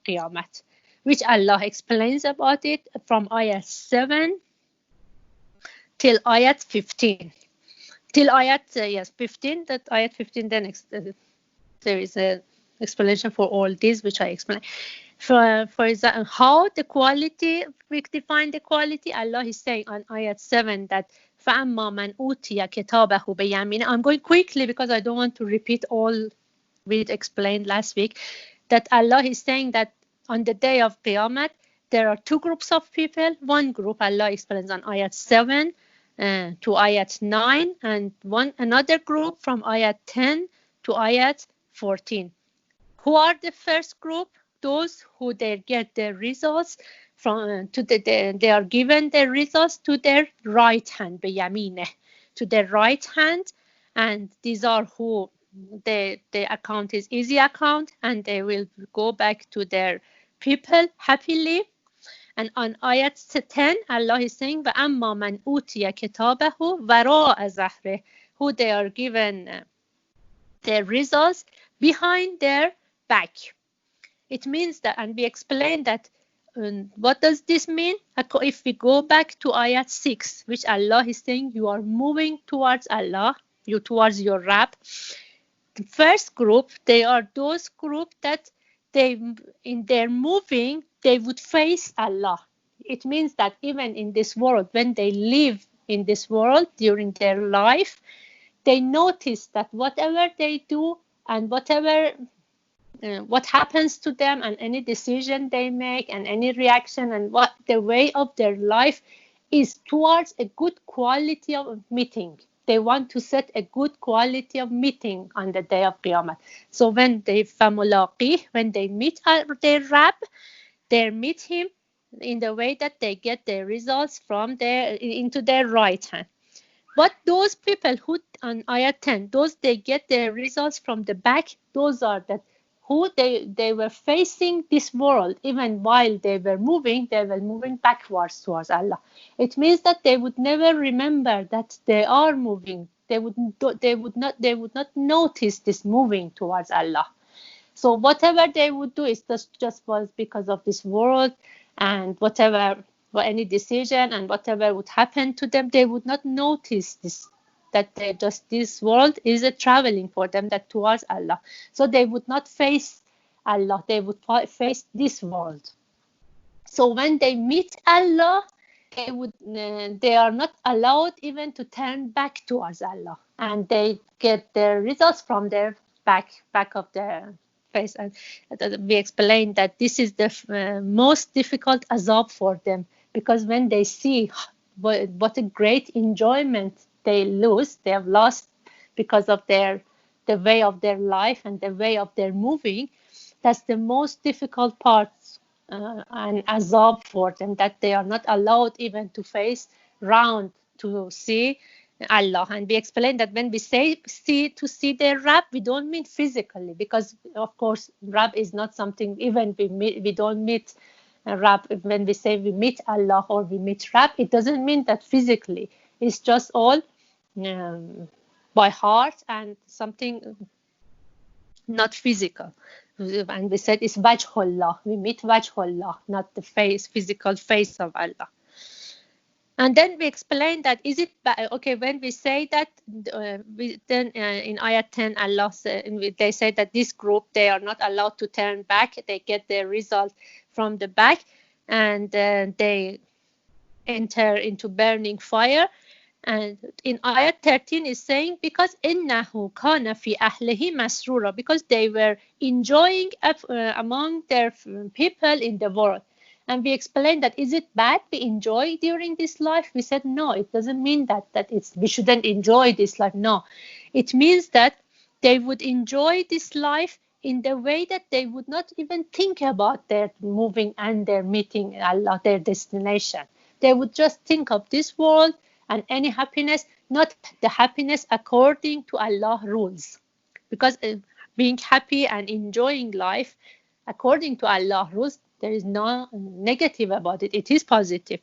Qiyamah, which Allah explains about it from ayat 7 till ayat 15. Till ayat 15, that ayat 15, then there is a explanation for all these, which I explained. For example, how the quality, we define the quality. Allah is saying on ayat 7 that فَأَمَّا مَنْ أُوتِيَ كِتَابَهُ بِيَمِينِهِ. I'm going quickly because I don't want to repeat all we explained last week. That Allah is saying that on the day of Qiyamah, there are two groups of people. One group Allah explains on ayat 7 to ayat 9, and another group from ayat 10 to ayat 14. Who are the first group? Those who they get their results from they are given their results to their right hand, بيمينه, to their right hand, and these are who the account is easy account, and they will go back to their people happily. And on ayat 10, Allah is saying, وَأَمَّا مَنْ أُوتِيَ كِتَابَهُ وَرَاءَ ظَهْرِهِ, who they are given their results behind their back. It means that, and we explained that, what does this mean? If we go back to ayat 6, which Allah is saying, you are moving towards Allah, towards your Rabb. The first group, they are those group that in their moving, they would face Allah. It means that even in this world, when they live in this world during their life, they notice that whatever they do and what happens to them, and any decision they make and any reaction, and what the way of their life is towards a good quality of meeting. They want to set a good quality of meeting on the day of Qiyamah. So when they meet their Rabb, they meet him in the way that they get their results from into their right hand. But those people who on ayat 10, those they get their results from the back, those are that who they were facing this world. Even while they were moving backwards towards Allah. It means that they would never remember that they are moving. They would not notice this moving towards Allah. So whatever they would do is just was because of this world, and any decision and whatever would happen to them, they would not notice this, that this world is a traveling for them, that towards Allah. So they would not face Allah, they would face this world. So when they meet Allah, they are not allowed even to turn back towards Allah, and they get their results from their back of their face. And we explained that this is the most difficult azab for them, because when they see what a great enjoyment they have lost because of the way of their life and the way of their moving, that's the most difficult part and azab for them, that they are not allowed even to face round to see Allah. And we explained that when we say see their Rabb, we don't mean physically, because of course Rabb is not something, even we don't meet Rabb. When we say we meet Allah or we meet Rabb, it doesn't mean that physically. It's just all by heart and something not physical. And we said it's Wajhullah. We meet Wajhullah, not the physical face of Allah. And then we explained that okay, when we say that, in ayat 10, Allah they say that this group, they are not allowed to turn back. They get their results from the back, and they enter into burning fire. And in ayat 13 is saying, because innahu kana fi ahlihi masrura, because they were enjoying among their people in the world. And we explained that, is it bad we enjoy during this life? We said no, it doesn't mean that we shouldn't enjoy this life. No, it means that they would enjoy this life in the way that they would not even think about their moving and their meeting Allah, their destination. They would just think of this world and any happiness, not the happiness according to Allah rules. Because being happy and enjoying life according to Allah rules, there is no negative about it. It is positive.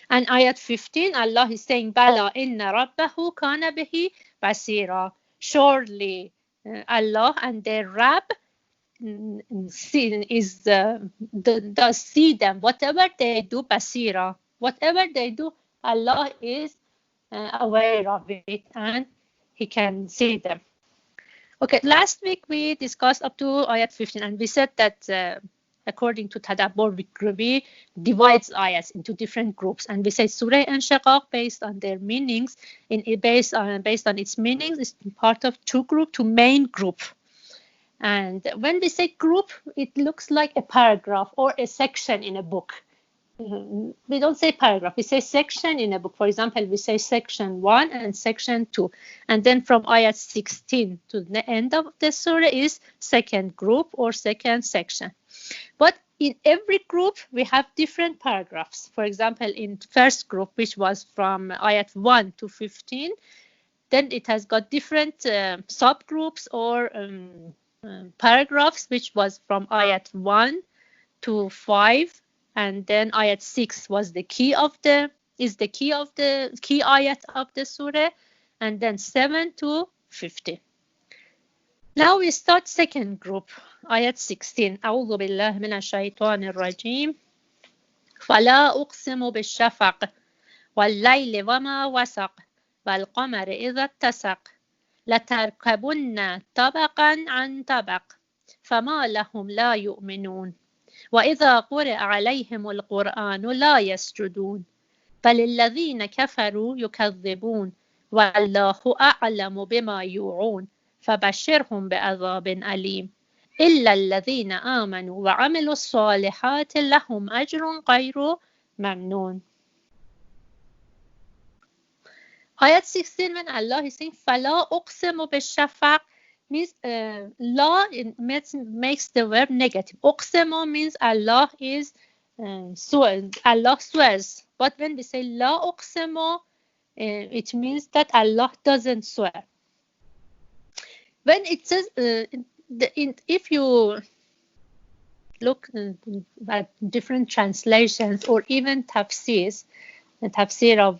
And ayat 15, Allah is saying, Bala inna rabbahu kana bihi basira. Surely Allah and their Rabb does see them. Whatever they do, basira. Whatever they do, Allah is aware of it and He can see them. Okay, last week we discussed up to ayat 15, and we said that according to Tadabbur, we divides ayats into different groups, and we say Surah Inshiqaq based on their meanings, based on its meanings, is part of two main group. And when we say group, it looks like a paragraph or a section in a book. We don't say paragraph, we say section in a book. For example, we say section 1 and section 2. And then from ayat 16 to the end of the surah is second group or second section. But in every group, we have different paragraphs. For example, in first group, which was from ayat 1 to 15, then it has got different subgroups or paragraphs, which was from ayat 1 to 5. And then ayat 6 was the key ayat of the surah, and then 7 to 50. Now we start second group, ayat 16. أعوذ بالله من الشيطان الرجيم. فلا أقسم بالشفق والليل وما وسق والقمر إذا اتسق لتركبن طبقا عن طبق فما لهم لا يؤمنون وإذا قرئ عليهم القرآن لا يسجدون بل الذين كفروا يكذبون والله أعلم بما يوعون فبشرهم بعذاب أليم إلا الذين آمنوا وعملوا الصالحات لهم أجر غير ممنون. Ayat 16, when Allah is saying فَلَا أُقْسِمُ بِالشَّفَقِ, means la makes the verb negative. Uqsemu means Allah is Allah swears. But when we say la uqsemu, it means that Allah doesn't swear. When it says if you look at different translations or even tafsirs, the tafsir of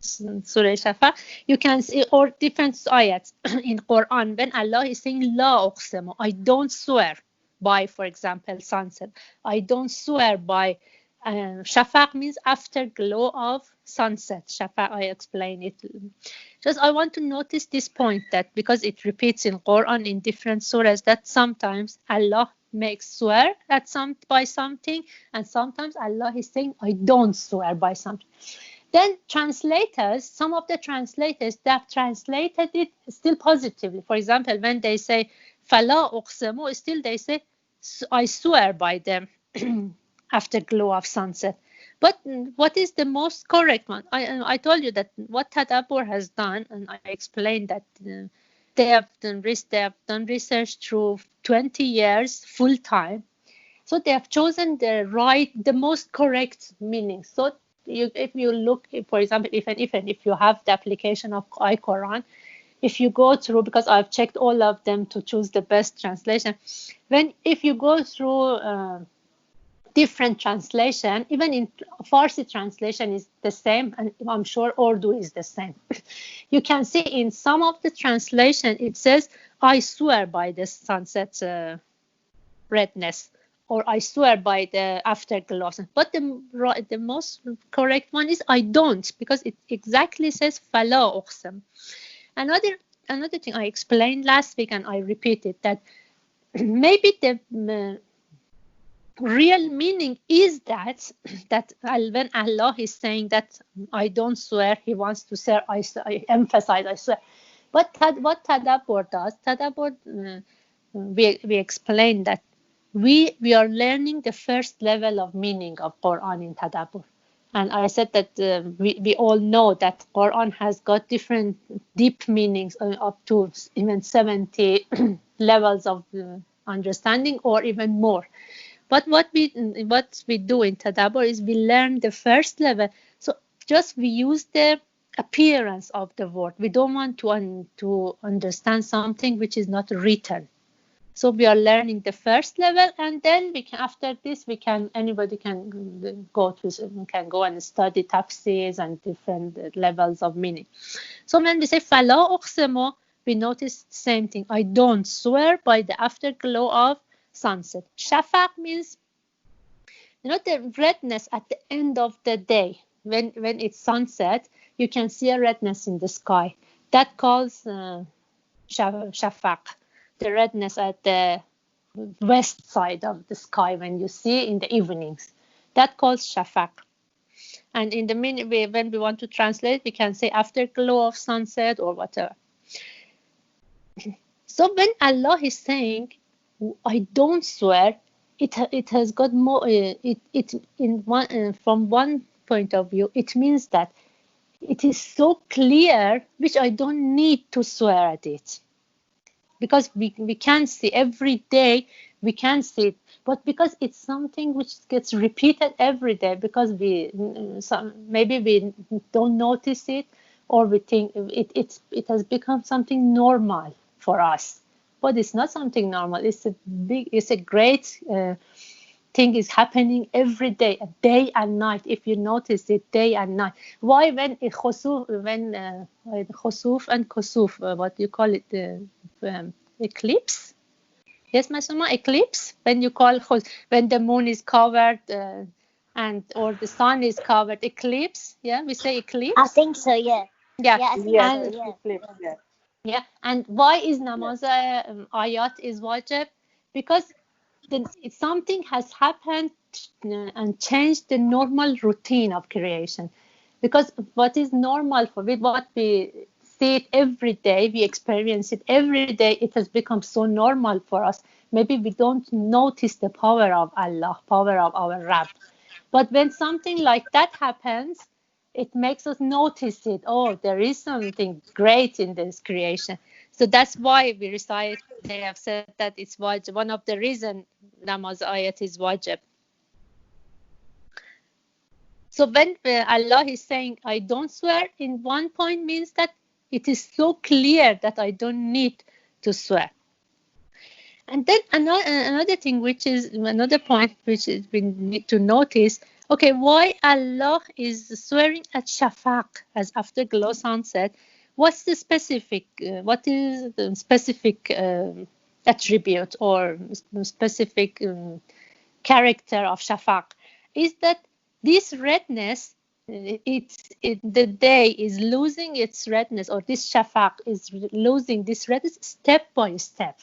Surah Shafaq, you can see, or different ayats in Quran, when Allah is saying La uqsimu, I don't swear by, for example, sunset. I don't swear by Shafaq means afterglow of sunset. Shafaq, I explain it. Just I want to notice this point, that because it repeats in Quran in different surahs, that sometimes Allah makes swear at by something, and sometimes Allah is saying I don't swear by something. Then translators, some of the translators, they have translated it still positively. For example, when they say فَلَا أُقْسِمُ, still they say I swear by them afterglow of sunset. But what is the most correct one? I told you that what Tadabbur has done, and I explained that they have done research through 20 years full time. So they have chosen the most correct meaning. So if you look, for example, if you have the application of iQuran, if you go through, because I've checked all of them to choose the best translation, if you go through different translation, even in Farsi translation is the same, and I'm sure Urdu is the same. You can see in some of the translation it says, I swear by the sunset redness, or I swear by the afterglow. But the most correct one is I don't, because it exactly says فَلَا أُقْسِمُ. Another thing I explained last week, and I repeated, that maybe the real meaning is that when Allah is saying that I don't swear, He wants to say I emphasize I swear. But what Tadabbur does, we explain that we are learning the first level of meaning of Quran in Tadabbur. And I said that we all know that Quran has got different deep meanings, up to even 70 levels of understanding or even more. But what we do in Tadabbur is we learn the first level. So just we use the appearance of the word. We don't want to understand something which is not written. So we are learning the first level, and then after this anybody can go and study tafsirs and different levels of meaning. So when we say فَلَا أُقْسِمُ, we notice the same thing. I don't swear by the afterglow of sunset. Shafaq means, the redness at the end of the day. When it's sunset, you can see a redness in the sky. That calls shafaq, the redness at the west side of the sky when you see in the evenings. That calls shafaq. And in the minute when we want to translate, we can say afterglow of sunset or whatever. So when Allah is saying, I don't swear, it has got more. From one point of view, it means that it is so clear, which I don't need to swear at it, because we can see every day. We can see it, but because it's something which gets repeated every day, because maybe we don't notice it, or we think it has become something normal for us. But it's not something normal. It's a great thing is happening every day and night. If you notice it, day and night. Why when khusuf and kusuf, what do you call it, eclipse? Yes, Masuma, eclipse. When you call when the moon is covered or the sun is covered, eclipse. Yeah, we say eclipse. I think so. Yeah. Yeah. Yeah. I think so, yeah. Yeah. And why is namaz ayat is wajib? Because something has happened and changed the normal routine of creation. Because what is normal what we see it every day, we experience it every day, it has become so normal for us. Maybe we don't notice the power of Allah, power of our Rabb. But when something like that happens, it makes us notice it. Oh, there is something great in this creation. So that's why we recite. They have said that it's wajib. One of the reasons namaz ayat is wajib. So when Allah is saying, I don't swear, in one point means that it is so clear that I don't need to swear. And then another thing, which is another point, which is we need to notice, okay, why Allah is swearing at shafaq as afterglow sunset? What's the specific, what is the specific attribute or specific character of shafaq? Is that this redness, the day is losing its redness, or this shafaq is losing this redness step by step,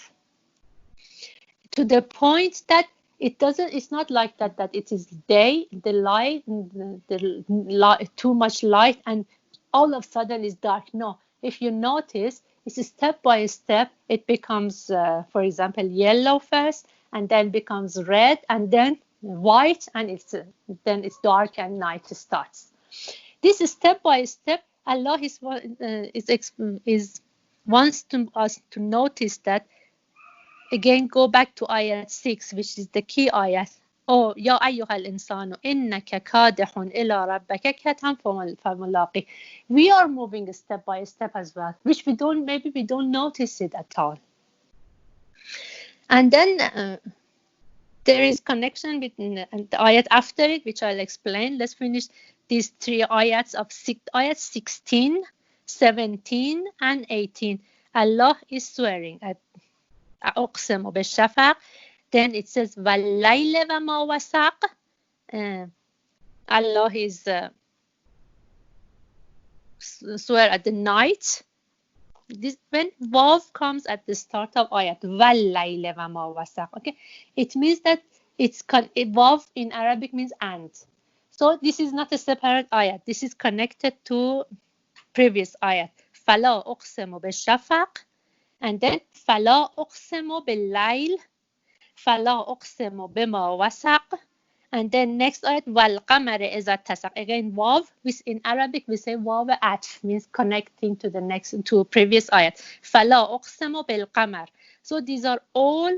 to the point that it's not like that it is day, the light, too much light, and all of a sudden it's dark. No, if you notice, it's step by step. It becomes, for example, yellow first, and then becomes red, and then white, and then it's dark and night starts. This step by step, Allah wants us to notice that. Again, go back to ayat 6, which is the key ayat. Oh, ya ayyuhal insanu innaka kadihun ila rabbaka katan famulaqi. We are moving step by step as well, which we don't notice it at all. And then there is connection between the ayat after it, which I'll explain. Let's finish these three ayats of ayat 16, 17, and 18. Allah is swearing at أقسم بالشفق. Then it says والليل وما وسق. Allah is swear at the night. This when wav comes at the start of ayat, والليل وما وسق. Okay, it means that wav in Arabic means and. So this is not a separate ayat. This is connected to previous ayat. فلا أقسم بالشفق. And then فلا أقسم بالليل فلا أقسم بما وسق. And then next ayat والقمر إذا اتسق. Again wav, which in Arabic we say waw atf, means connecting to the next, to previous ayat. فلا أقسم بالقمر. So these are all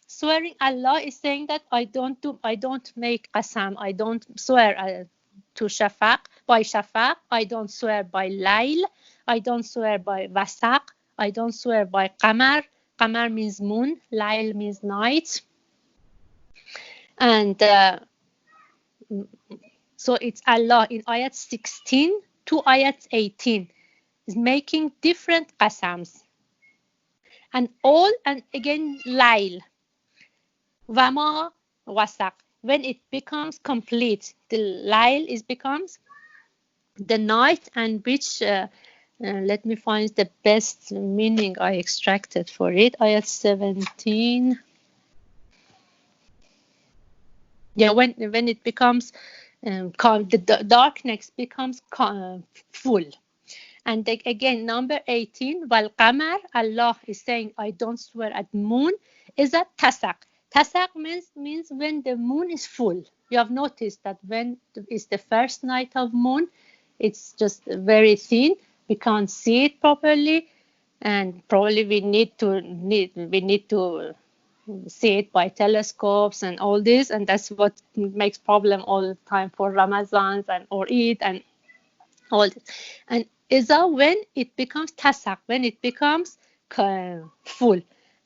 swearing. Allah is saying that I don't make qasam, I don't swear to shafaq, by shafaq, I don't swear by layl, I don't swear by wasaq, I don't swear by qamar. Qamar means moon, layl means night. And so it's Allah in ayat 16 to ayat 18 is making different qasams. And all, and again layl, wama wasaq. When it becomes complete, the layl is becomes the night, and which let me find the best meaning I extracted for it. Ayat 17. Yeah, when it becomes the darkness becomes full. And again, number 18, wal qamar, Allah is saying, I don't swear at moon, is a tasaq. Tasaq means when the moon is full. You have noticed that when it's the first night of moon, it's just very thin. We can't see it properly, and probably we need to see it by telescopes and all this, and that's what makes problem all the time for Ramazans and or Eid and all this. And Iza, when it becomes tasak, when it becomes full.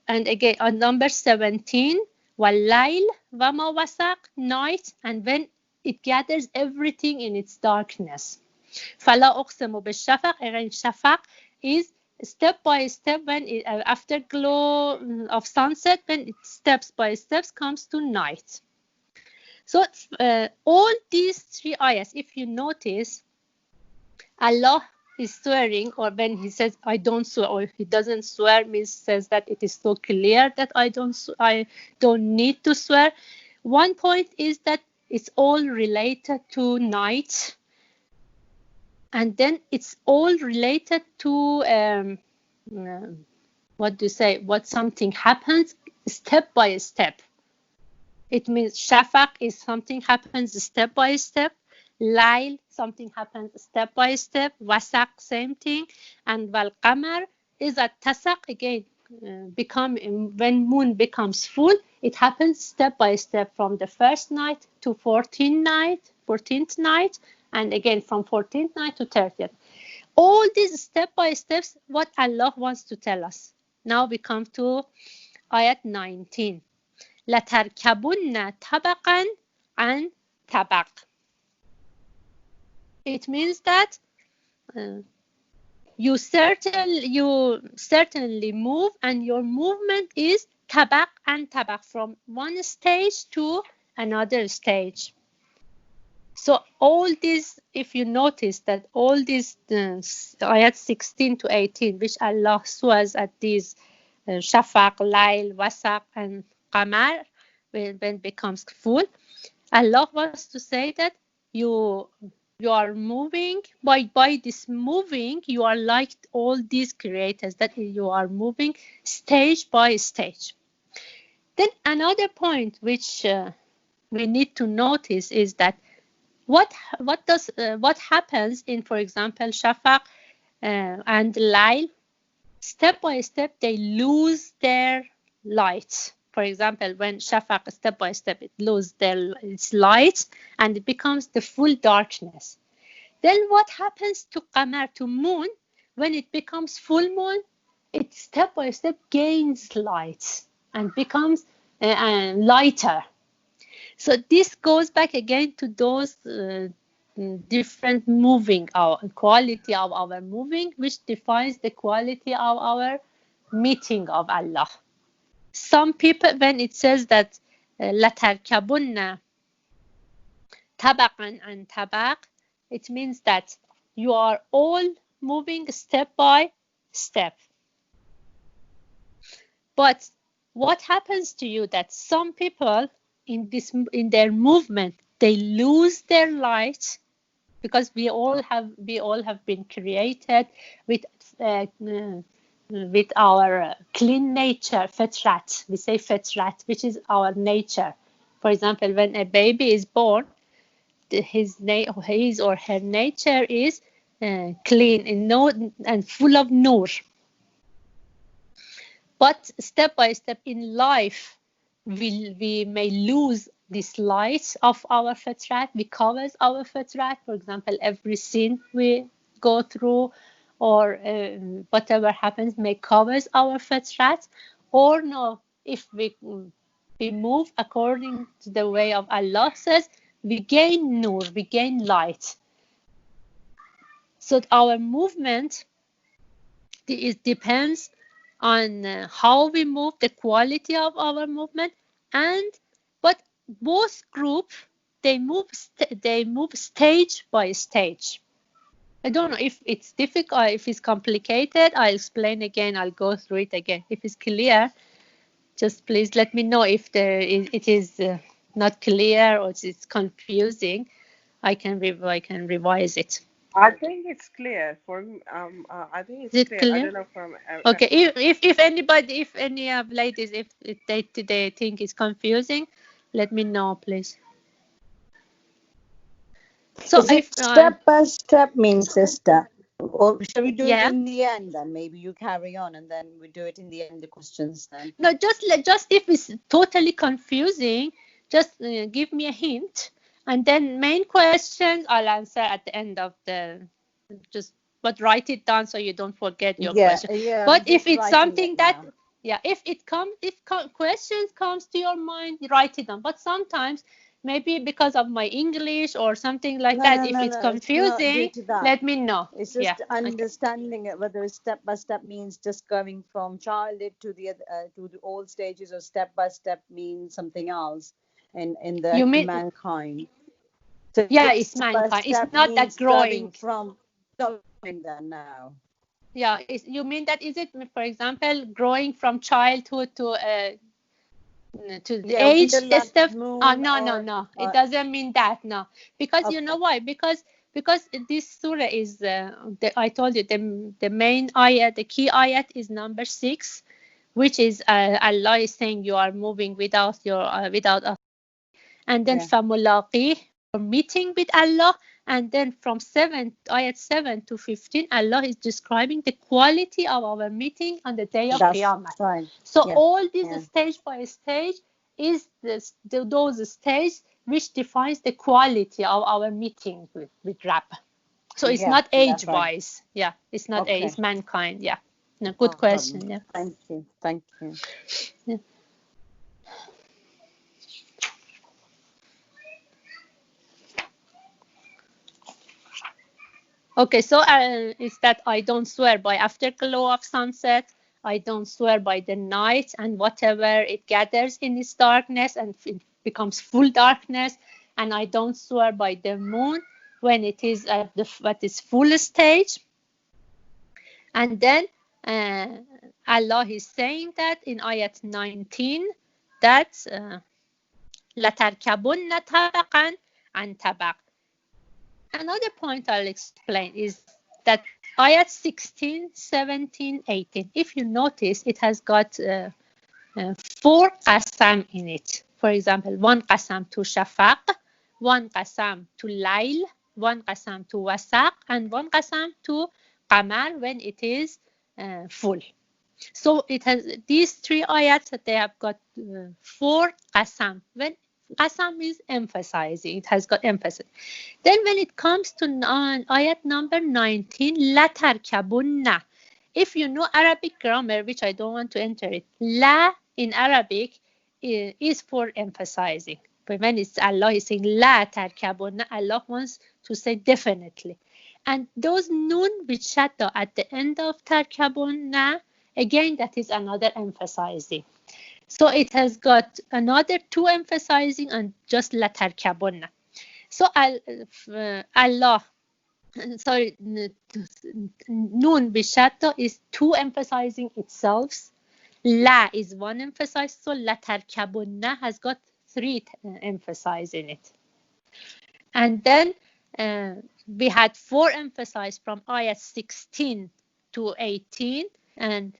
And again on number 17, walayl wama wasak, night, and when it gathers everything in its darkness. Fala uqsimu bishafaq, again shafaq is step by step, when it, after glow of sunset, when it steps by steps comes to night. So all these three ayahs, if you notice, Allah is swearing, or when he says I don't swear, or he doesn't swear, means says that it is so clear that I don't need to swear. One point is that it's all related to night, and then it's all related to what do you say, what something happens step by step. It means shafaq is something happens step by step, layl something happens step by step, wasaq same thing, and wal qamar is a tasaq, again when moon becomes full, it happens step by step from the first night to 14th night, and again from 14th night to 30th. All these step by steps, what Allah wants to tell us. Now we come to ayat 19. لَتَرْكَبُنَّ طَبَقًا عَنْ طَبَقٍ. It means that you certainly move, and your movement is tabaq and tabaq, from one stage to another stage. So all these, if you notice that all these ayat 16 to 18, which Allah swears at these shafaq, layl, wasaq, and qamar, when it becomes full, Allah wants to say that you are moving. By this moving, you are like all these creators, that you are moving stage by stage. Then another point which we need to notice is that what happens in, for example, shafaq and layl, step by step they lose their light. For example, when shafaq, step by step, it loses its light and it becomes the full darkness. Then what happens to qamar, to moon? When it becomes full moon, it step by step gains light and becomes lighter. So this goes back again to those different moving, our quality of our moving, which defines the quality of our meeting of Allah. Some people, when it says that لَتَرْكَبُنَّ طَبَقًا عَنْ طَبَقٍ, it means that you are all moving step by step. But what happens to you, that some people in their movement, they lose their light, because we all have been created with our clean nature, fitrat. We say fitrat, which is our nature. For example, when a baby is born, his or her nature is clean and full of nur. But step by step in life, we may lose this light of our fitrat. We cover our fitrat. For example, every sin we go through, or whatever happens, may covers our fitrat. Or no, if we move according to the way of Allah says, we gain nur, we gain light. So our movement, it depends on how we move, the quality of our movement, but both group they move stage by stage. I don't know if it's difficult, if it's complicated. I'll explain again. I'll go through it again. If it's clear, just please let me know if it is not clear or it's confusing. I can revise it. I think it's clear for me. I think it's Is it clear. clear? I don't know from. Okay. If anybody, if any of ladies, if they think it's confusing, let me know, please. So if step by step means sister, or shall we do yeah. it in the end then? Maybe you carry on and then we do it in the end, the questions then. No, just if it's totally confusing, just give me a hint, and then main questions I'll answer at the end of the but write it down so you don't forget your question. Yeah. But if it's something that if questions comes to your mind, write it down. But sometimes maybe because of my English or something like that, if it's confusing, let me know. It's just understanding it, whether step by step means just going from childhood to the old stages, or step by step means something else in the mankind. So yeah, it's mankind. It's not that growing from then now. Yeah, you mean that is it? For example, growing from childhood to the age stuff? No. It doesn't mean that. No, because you know why? Because this surah is I told you the main ayat, the key ayat is number 6, which is Allah is saying you are moving without us, and then famulaqi, meeting with Allah. And then from ayat 7 to 15, Allah is describing the quality of our meeting on the day of Qiyamah. Right. So all this stage by stage is those stages which defines the quality of our meeting with Rabb. So it's not age-wise. Right. Yeah, it's not age, it's mankind. Yeah. No, good question. Yeah. Thank you. Yeah. Okay, so it's that I don't swear by afterglow of sunset. I don't swear by the night and whatever it gathers in its darkness and it becomes full darkness. And I don't swear by the moon when it is at what is full stage. And then Allah is saying that in ayat 19 that لَتَرْكَبُنَّ طَبَقًا عَنْ طَبَقٍ. Another point I'll explain is that ayat 16, 17, 18. If you notice, it has got 4 qasam in it. For example, 1 qasam to shafaq, 1 qasam to layl, 1 qasam to wasaq, and 1 qasam to qamar when it is full. So it has these 3 ayats that they have got 4 qasam. When qasam is emphasizing, it has got emphasis. Then when it comes to ayat number 19, la tarkabunna. If you know Arabic grammar, which I don't want to enter it, la in Arabic is for emphasizing. But when it's Allah is saying la tarkabunna, Allah wants to say definitely. And those nun with shadda at the end of tarkabunna, again, that is another emphasizing. So it has got another 2 emphasizing and just la tarkabunna. So Allah, sorry, nun bishata is 2 emphasizing itself. La is 1 emphasize. So la tarkabunna has got 3 emphasizing it. And then we had 4 emphasize from ayat 16 to 18, and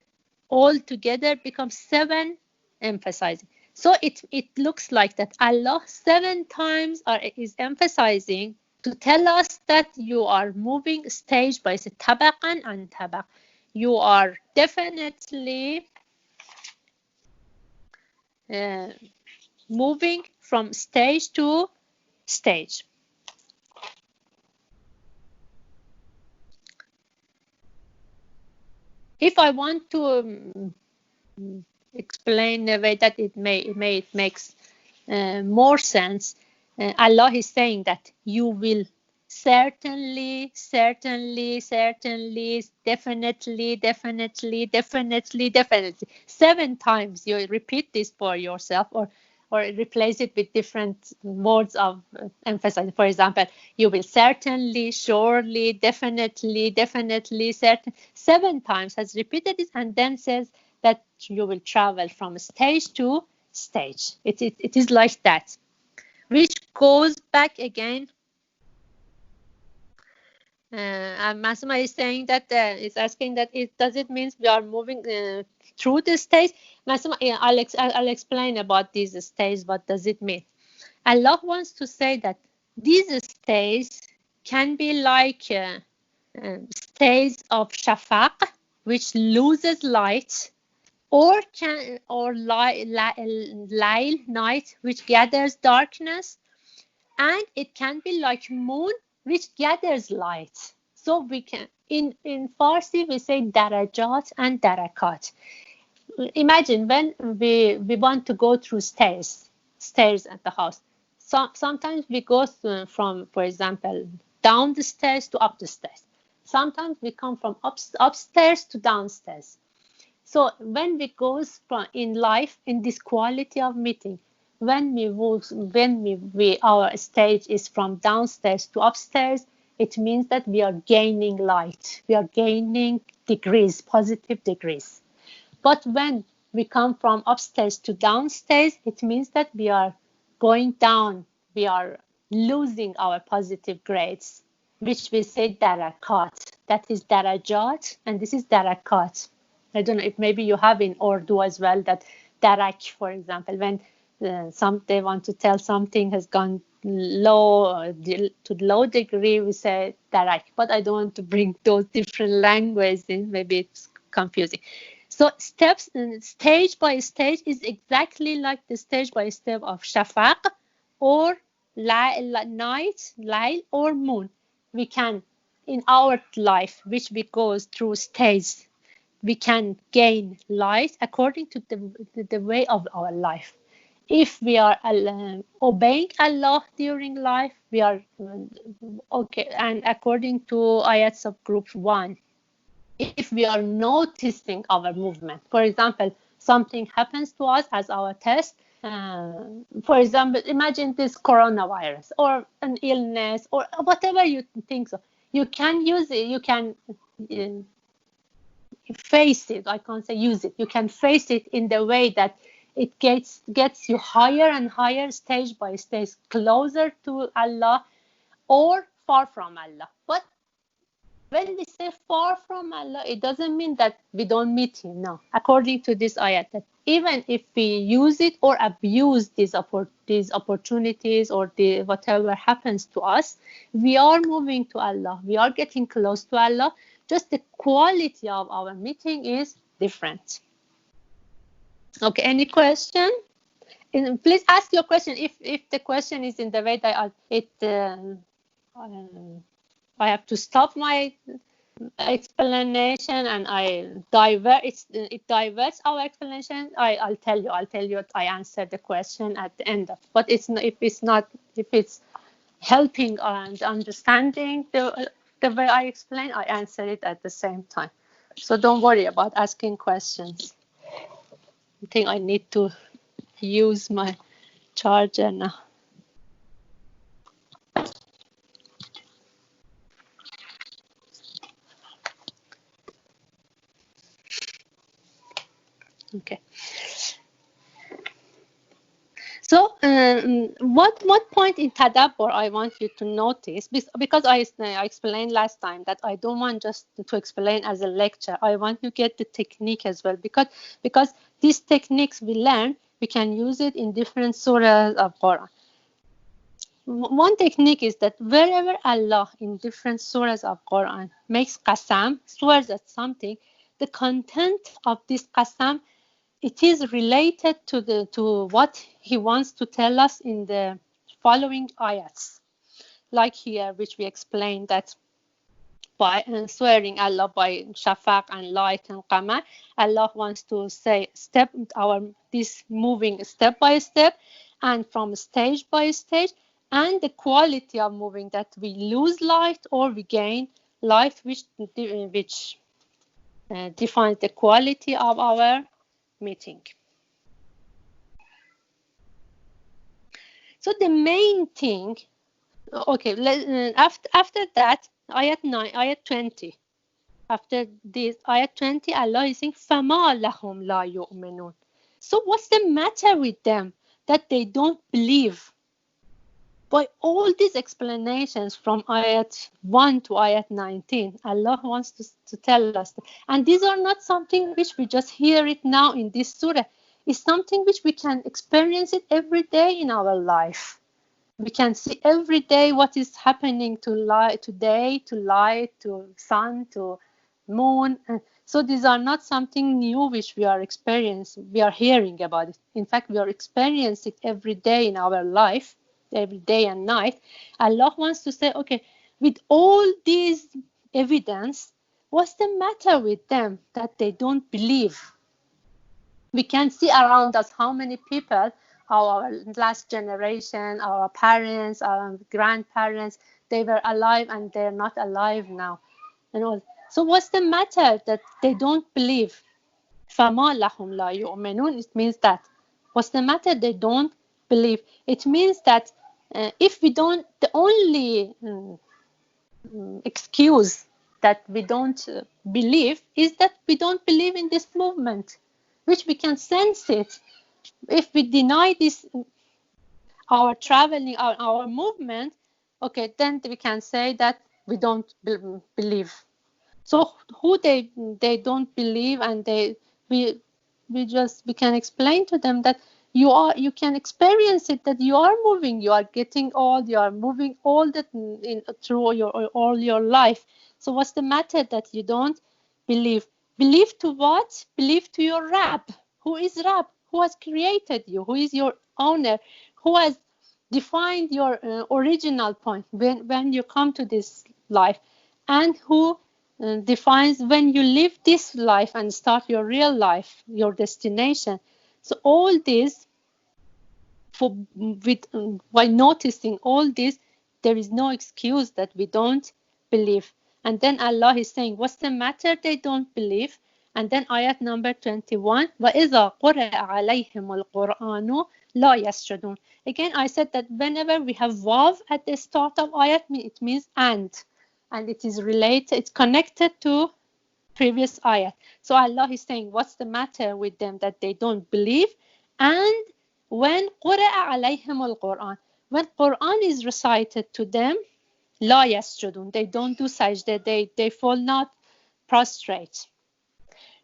all together becomes 7 emphasizing. So it looks like that Allah 7 times is emphasizing to tell us that you are moving stage by stage, tabaqan and tabaq. You are definitely moving from stage to stage. If I want to explain the way that it makes more sense, Allah is saying that you will certainly, certainly, certainly, definitely, definitely, definitely, definitely. 7 times you repeat this for yourself, or replace it with different words of emphasis. For example, you will certainly, surely, definitely, definitely, certain. 7 times has repeated it, and then says that you will travel from stage to stage. It is like that, which goes back again. And Masuma is saying that is asking that does it mean we are moving through the stage? Masuma, yeah, I'll explain about these stages. What does it mean? Allah wants to say that these stages can be like stage of shafaq, which loses light, or layl, night, which gathers darkness, and it can be like moon, which gathers light. So we can, in Farsi we say darajat and darakat. Imagine when we want to go through stairs at the house. Sometimes we go from, for example, down the stairs to up the stairs. Sometimes we come from upstairs to downstairs. So when we go from in life, in this quality of meeting, when our stage is from downstairs to upstairs, it means that we are gaining light. We are gaining degrees, positive degrees. But when we come from upstairs to downstairs, it means that we are going down. We are losing our positive grades, which we say darakat. That is darajat, and this is darakat. I don't know if maybe you have in Urdu as well that darak, for example, when they want to tell something has gone low to low degree, we say darak. But I don't want to bring those different languages in. Maybe it's confusing. So steps, stage by stage, is exactly like the stage by step of shafaq or night, layl, or moon. We can, in our life, which we go through stages, we can gain light according to the way of our life. If we are obeying Allah during life, we are okay. And according to ayats of group 1, if we are noticing our movement, for example, something happens to us as our test. For example, imagine this coronavirus or an illness or whatever you think so. You can use it. You can face it. I can't say use it. You can face it in the way that it gets you higher and higher, stage by stage, closer to Allah or far from Allah. But when we say far from Allah, it doesn't mean that we don't meet Him. No. According to this ayat, that even if we use it or abuse these opportunities or whatever happens to us, we are moving to Allah. We are getting close to Allah. Just the quality of our meeting is different. Okay, any question? Please ask your question. If the question is in the way that I have to stop my explanation and it diverts our explanation, I'll tell you I answered the question at the end of. But if it's helping and understanding the way I explain, I answer it at the same time. So don't worry about asking questions. I think I need to use my charger now. Okay. So what point in tadabbur I want you to notice, because I explained last time that I don't want just to explain as a lecture. I want you to get the technique as well, because these techniques we learn, we can use it in different surahs of Quran. One technique is that wherever Allah in different surahs of Quran makes qasam, swears at something, the content of this qasam, it is related to what he wants to tell us in the following ayats. Like here, which we explained that by swearing Allah by shafaq and light and qamar, Allah wants to say this moving step by step and from stage by stage, and the quality of moving, that we lose light or we gain light, which defines the quality of our meeting. So the main thing, okay, after that, ayat 20. After this, ayat 20, Allah is saying, فَمَا لَهُمْ لَا يُؤْمِنُونَ. So what's the matter with them that they don't believe? By all these explanations from ayat 1 to ayat 19, Allah wants to tell us. And these are not something which we just hear it now in this surah. It's something which we can experience it every day in our life. We can see every day what is happening to light, to day, to light, to sun, to moon. And so these are not something new which we are experiencing. We are hearing about it. In fact, we are experiencing it every day in our life, every day and night. Allah wants to say, okay, with all these evidence, what's the matter with them that they don't believe? We can see around us how many people, our last generation, our parents, our grandparents, they were alive and they're not alive now. And all. So what's the matter that they don't believe? فَمَا لَهُمْ لَا يُؤْمِنُونَ. It means that. What's the matter? They don't believe. It means that if we don't, the only excuse that we don't believe is that we don't believe in this movement, which we can sense it. If we deny this, our traveling, our movement, okay, then we can say that we don't believe. So who they don't believe, and we can explain to them that you can experience it, that you are moving, you are getting old, you are moving all that through all your life. So what's the matter that you don't believe? Believe to what? Believe to your Rabb. Who is Rabb? Who has created you? Who is your owner? Who has defined your original point when you come to this life, and who defines when you live this life and start your real life, your destination. So all this, by noticing all this, there is no excuse that we don't believe. And then Allah is saying, what's the matter they don't believe? And then ayat number 21, وَإِذَا قُرِئَ عَلَيْهِمُ الْقُرْآنُ لَا يَسْجُدُونَ. Again, I said that whenever we have wav at the start of ayat, it means and it is related, it's connected to previous ayat. So Allah is saying, what's the matter with them that they don't believe? And when قُرِئَ عَلَيْهِمُ الْقُرْآنُ, when Quran is recited to them, لَا يَسْجُدُونَ, they don't do sajda, they fall not prostrate.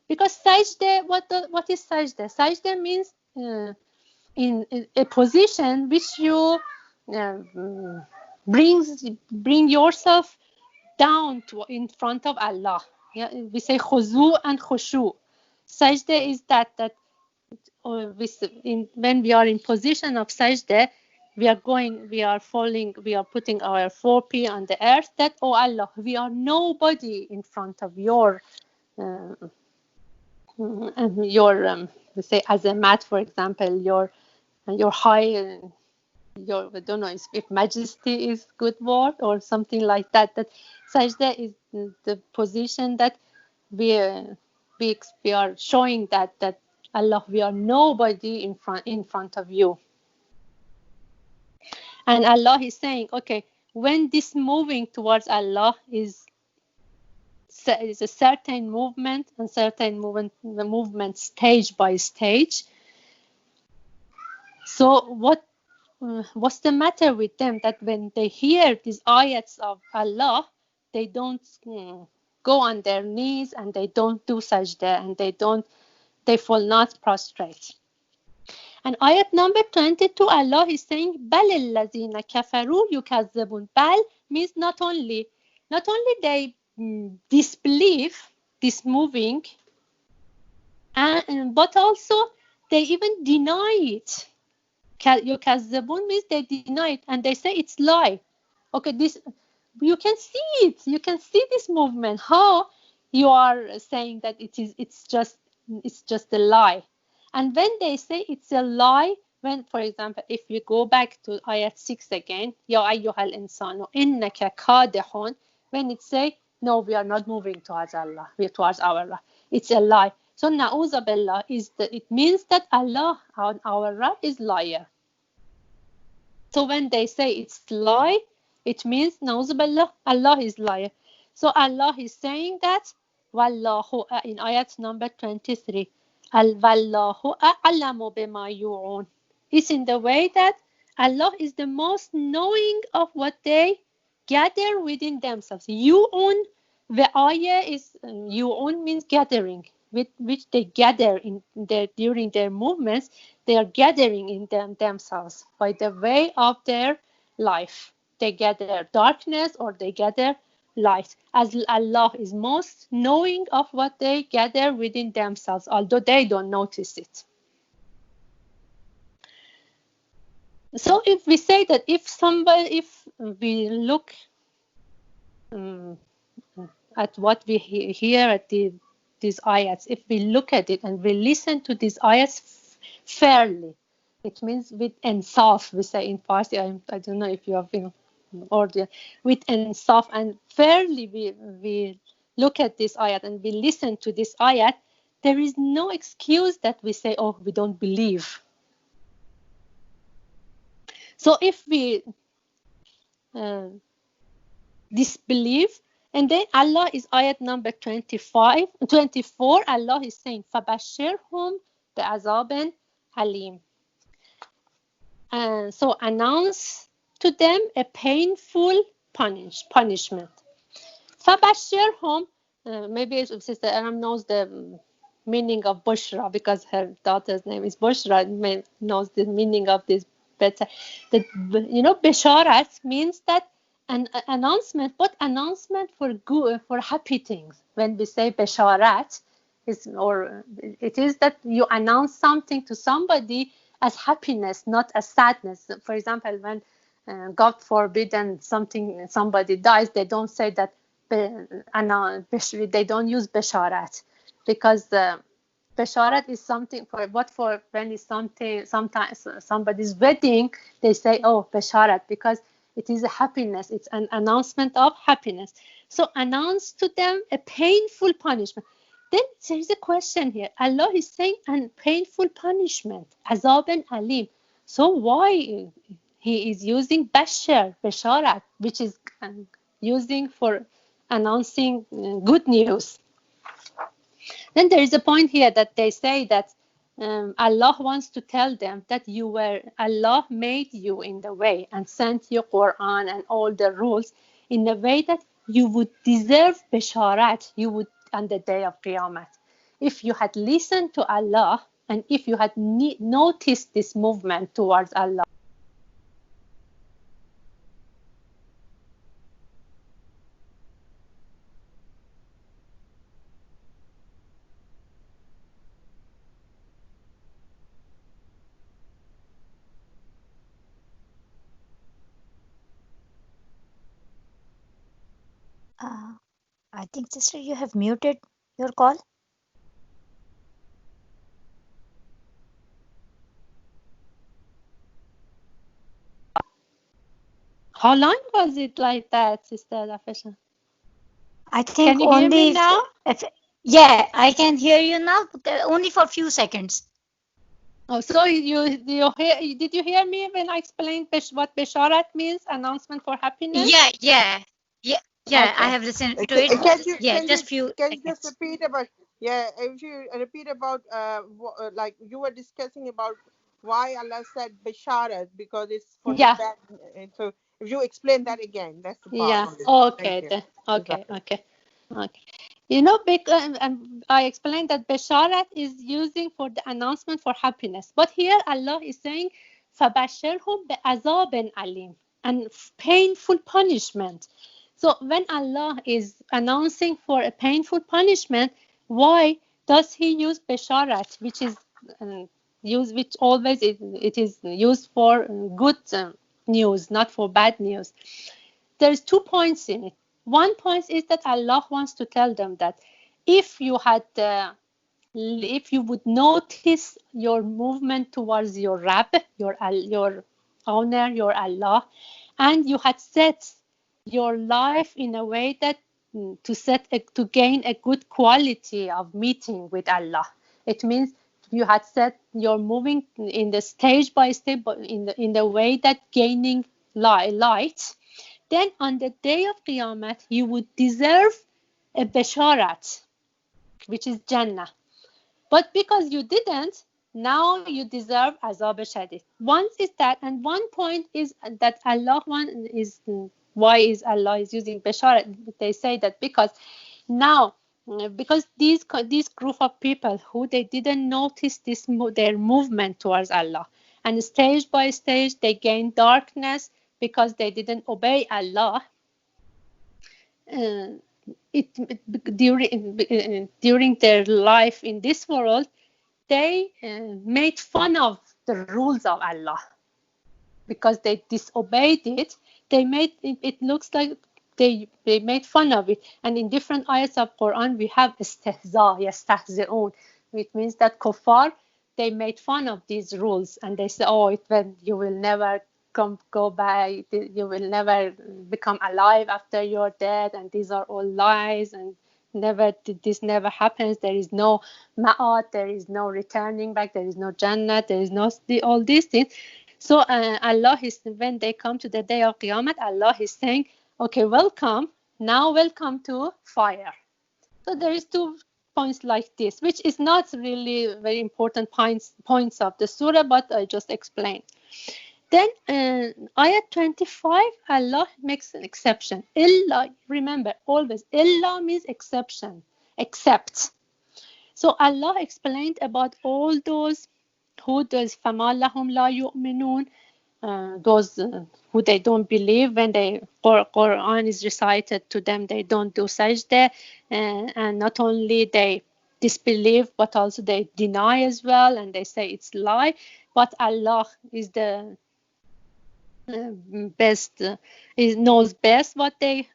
Because sajda, what is sajda? Sajda means in a position which you bring yourself down to in front of Allah. Yeah, we say khuzu and khushu. Sajda is that when we are in position of sajda, we are falling, we are putting our forepaw on the earth, that, oh Allah, we are nobody in front of your we say azamat, for example, your high, I don't know if majesty is good word or something like that. That sajda is the position that we are showing that Allah, we are nobody in front of you. And Allah is saying, okay, when this moving towards Allah is a certain movement, and certain movement stage by stage. So what's the matter with them that when they hear these ayats of Allah, they don't go on their knees and they don't do sajda and they fall not prostrate. And ayat number 22, Allah is saying, بَلِ الَّذِينَ كَفَرُوا يُكَذِّبُونَ. Bal means not only they disbelieve this moving, but also they even deny it. يُكَذِّبُونَ means they deny it and they say it's lie. Okay, this you can see it. You can see this movement. How you are saying that it's just a lie. And when they say it's a lie, when, for example, if we go back to ayat 6 again, Ya ayyuhal insanu innaka kadihun, when it say, no, we are not moving towards Allah, we are towards our Rabb. It's a lie. So na'uza billah it means that Allah, our Rabb, is liar. So when they say it's lie, it means na'uza billah, Allah is liar. So Allah is saying that wallahu in ayat number 23. Wallahu a'lamu bima yu'un. It's in the way that Allah is the most knowing of what they gather within themselves. Yu'un, the ayah is yu'un means gathering, with which they gather during their movements. They are gathering in themselves by the way of their life. They gather darkness or they gather light, as Allah is most knowing of what they gather within themselves, although they don't notice it. So if we say that if we look at what we hear at these ayats, if we look at it and we listen to these ayats fairly, it means with insaf, we say in Farsi. I don't know if you have order, with insaf and fairly we look at this ayat and we listen to this ayat, there is no excuse that we say, oh, we don't believe. So if we disbelieve, and then Allah is ayat number 24, Allah is saying, فَبَشِّرْهُمْ بِعَذَابٍ حَلِيمٍ. And so announce to them a painful punishment. فَبَشِّرْهُمْ, maybe Sister Aram knows the meaning of Bushra because her daughter's name is Bushra, knows the meaning of this better. Bisharat means that an announcement, but announcement for good, for happy things. When we say Bisharat, it is that you announce something to somebody as happiness, not as sadness. For example, when God forbid and somebody dies, they don't say that they don't use Bisharat, because Bisharat is something for when it's sometimes somebody's wedding, they say, oh, Bisharat, because it is a happiness. It's an announcement of happiness. So announce to them a painful punishment. Then there is a question here. Allah is saying a painful punishment, azaban alim. So why he is using Bisharat, which is using for announcing good news? Then there is a point here that they say that Allah wants to tell them that Allah made you in the way and sent you Quran and all the rules in a way that you would deserve Bisharat, you would on the day of Qiyamah. If you had listened to Allah and if you had noticed this movement towards Allah. I think, sister, you have muted your call. How long was it like that, Sister Rafesha? I think can you hear me now? Yeah, I can hear you now, only for a few seconds. Oh, so did you hear me when I explained what Bisharat means? Announcement for happiness? Yeah. Okay. I have listened to it. Can you just repeat about? Yeah, if you repeat about like you were discussing about why Allah said Bisharat, because it's for the bad. So if you explain that again, that's the part. Yeah. Okay. Then. Okay. I explained that Bisharat is using for the announcement for happiness. But here Allah is saying, فَبَشِّرْهُمْ بِعَذَابٍ عَلِيمٍ, and painful punishment. So when Allah is announcing for a painful punishment, why does He use Bisharat, which is used, which always it is used for good news, not for bad news? There's 2 points in it. One point is that Allah wants to tell them that if you had if you would notice your movement towards your Rabb, your owner, your Allah, and you had set your life in a way that to gain a good quality of meeting with Allah. It means you had set your moving in the stage by stage, in the way that gaining light. Then on the day of Qiyamah, you would deserve a Basharat, which is Jannah. But because you didn't, now you deserve Azab Shadid. Once is that, and one point is that Allah why is Allah is using Basharat? They say that because these group of people who they didn't notice their movement towards Allah, and stage by stage they gain darkness because they didn't obey Allah. During their life in this world, they made fun of the rules of Allah because they disobeyed it. They made it looks like they made fun of it. And in different ayats of Quran, we have istihza, yastahzi'un, which means that kuffar, they made fun of these rules, and they say, oh, you will never go back, you will never become alive after you're dead, and these are all lies, and this never happens. There is no ma'at, there is no returning back, there is no Jannah, there is no all these things. So Allah is, when they come to the day of Qiyamah, Allah is saying, okay, welcome to fire. So there is 2 points like this, which is not really very important points of the surah, but I just explained. Then ayat 25, Allah makes an exception. Illa, remember, always, illa means exception, except. So Allah explained about all those who does فَمَا لَهُمْ لَا يُؤْمِنُونَ, those who they don't believe when the Quran is recited to them, they don't do sajda, and not only they disbelieve, but also they deny as well, and they say it's lie. But Allah is the best, knows best what they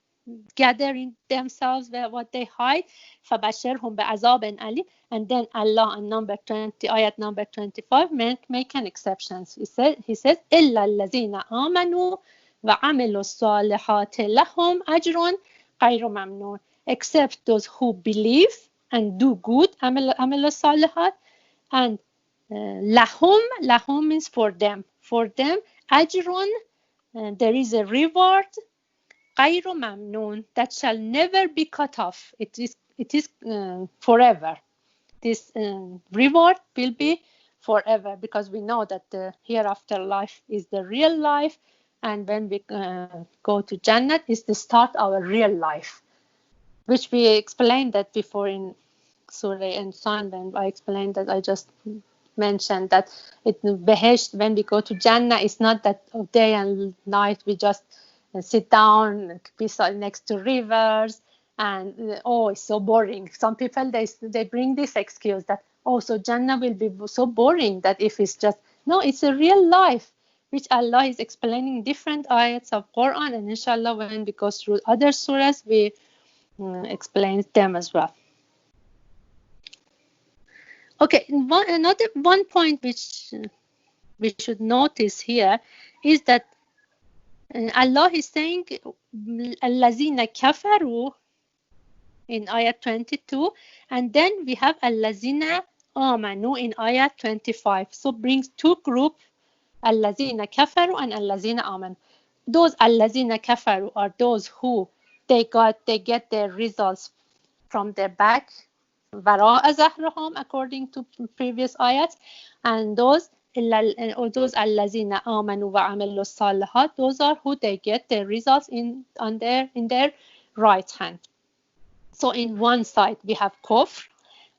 gather in themselves, what they hide. فَبَشِّرْهُمْ بِعَذَابٍ أَلِيمٍ. And then Allah on ayat number 25 make an exception. He says إِلَّا الَّذِينَ آمَنُوا وَعَمِلُوا الصَّالِحَاتِ لَهُمْ أَجْرٌ غَيْرُ مَمْنُونٍ. Except those who believe and do good, عَمِلُوا الصَّالِحَات, and lahum means for them ajrun, there is a reward, غير ممنون, that shall never be cut off. It is forever. This reward will be forever, because we know that the hereafter life is the real life, and when we go to Jannah is the start of our real life, which we explained that before in Surah Insan. When I explained that, I just mentioned that Behesht, when we go to Jannah, it's not that day and night we just sit down beside next to rivers and it's so boring. Some people they bring this excuse that so Jannah will be so boring, that if it's just it's a real life, which Allah is explaining different ayats of Quran, and inshallah when we go through other surahs we explain them as well. Okay, one point which we should notice here is that Allah is saying Allazina kafaru in ayat 22, and then we have Allazina amanu in ayat 25. So brings 2 groups, Allazina kafaru and Allazina amanu. Those Allazina kafaru are those who they get their results from their back, وراء ظهرهم, according to previous ayats, and those الذين آمنوا وعملوا الصالحات, those are who they get their results in their right hand. So in one side we have kufr,